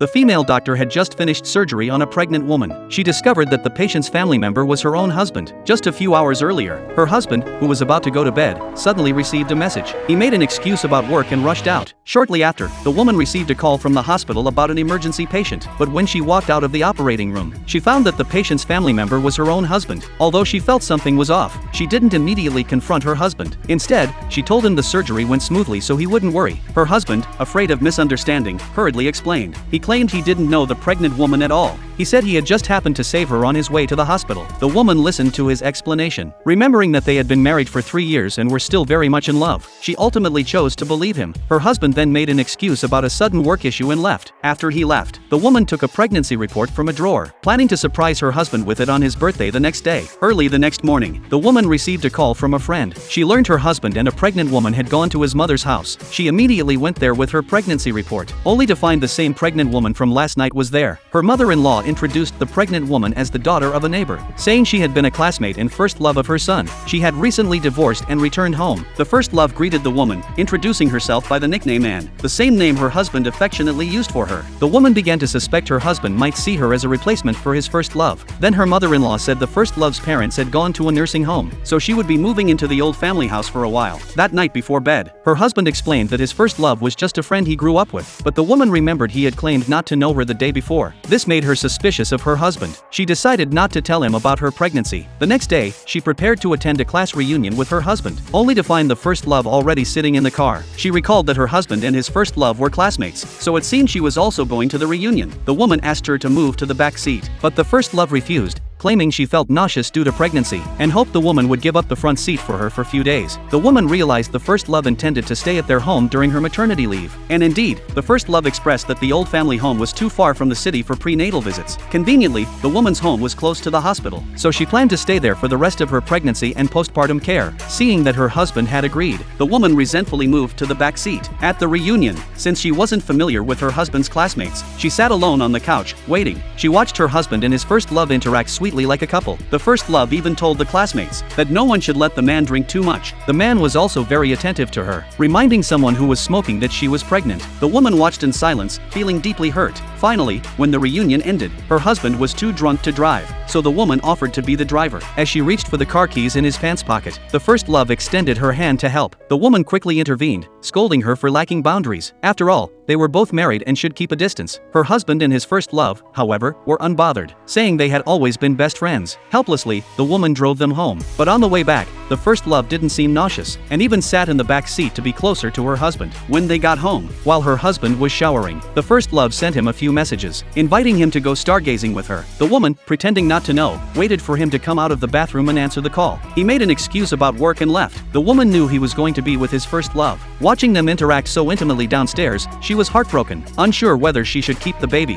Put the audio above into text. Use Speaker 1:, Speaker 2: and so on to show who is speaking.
Speaker 1: The female doctor had just finished surgery on a pregnant woman. She discovered that the patient's family member was her own husband. Just a few hours earlier, her husband, who was about to go to bed, suddenly received a message. He made an excuse about work and rushed out. Shortly after, the woman received a call from the hospital about an emergency patient, but when she walked out of the operating room, she found that the patient's family member was her own husband. Although she felt something was off, she didn't immediately confront her husband. Instead, she told him the surgery went smoothly so he wouldn't worry. Her husband, afraid of misunderstanding, hurriedly explained. He claimed he didn't know the pregnant woman at all. He said he had just happened to save her on his way to the hospital. The woman listened to his explanation. Remembering that they had been married for 3 years and were still very much in love, she ultimately chose to believe him. Her husband then made an excuse about a sudden work issue and left. After he left, the woman took a pregnancy report from a drawer, planning to surprise her husband with it on his birthday the next day. Early the next morning, the woman received a call from a friend. She learned her husband and a pregnant woman had gone to his mother's house. She immediately went there with her pregnancy report, only to find the same pregnant woman from last night was there. Her mother-in-law introduced the pregnant woman as the daughter of a neighbor, saying she had been a classmate and first love of her son. She had recently divorced and returned home. The first love greeted the woman, introducing herself by the nickname Anne, the same name her husband affectionately used for her. The woman began to suspect her husband might see her as a replacement for his first love. Then her mother-in-law said the first love's parents had gone to a nursing home, so she would be moving into the old family house for a while. That night before bed, her husband explained that his first love was just a friend he grew up with, but the woman remembered he had claimed not to know her the day before. This made her suspicious of her husband. She decided not to tell him about her pregnancy. The next day, she prepared to attend a class reunion with her husband, only to find the first love already sitting in the car. She recalled that her husband and his first love were classmates, so it seemed she was also going to the reunion. The woman asked her to move to the back seat, but the first love refused, claiming she felt nauseous due to pregnancy, and hoped the woman would give up the front seat for her for a few days. The woman realized the first love intended to stay at their home during her maternity leave. And indeed, the first love expressed that the old family home was too far from the city for prenatal visits. Conveniently, the woman's home was close to the hospital, so she planned to stay there for the rest of her pregnancy and postpartum care. Seeing that her husband had agreed, the woman resentfully moved to the back seat. At the reunion, since she wasn't familiar with her husband's classmates, she sat alone on the couch, waiting. She watched her husband and his first love interact sweetly like a couple. The first love even told the classmates that no one should let the man drink too much. The man was also very attentive to her, reminding someone who was smoking that she was pregnant. The woman watched in silence, feeling deeply hurt. Finally, when the reunion ended, her husband was too drunk to drive, so the woman offered to be the driver. As she reached for the car keys in his pants pocket, the first love extended her hand to help. The woman quickly intervened, scolding her for lacking boundaries. After all, they were both married and should keep a distance. Her husband and his first love, however, were unbothered, saying they had always been best friends. Helplessly, the woman drove them home. But on the way back, the first love didn't seem nauseous, and even sat in the back seat to be closer to her husband. When they got home, while her husband was showering, the first love sent him a few messages, inviting him to go stargazing with her. The woman, pretending not to know, waited for him to come out of the bathroom and answer the call. He made an excuse about work and left. The woman knew he was going to be with his first love. Watching them interact so intimately downstairs, she was heartbroken, unsure whether she should keep the baby.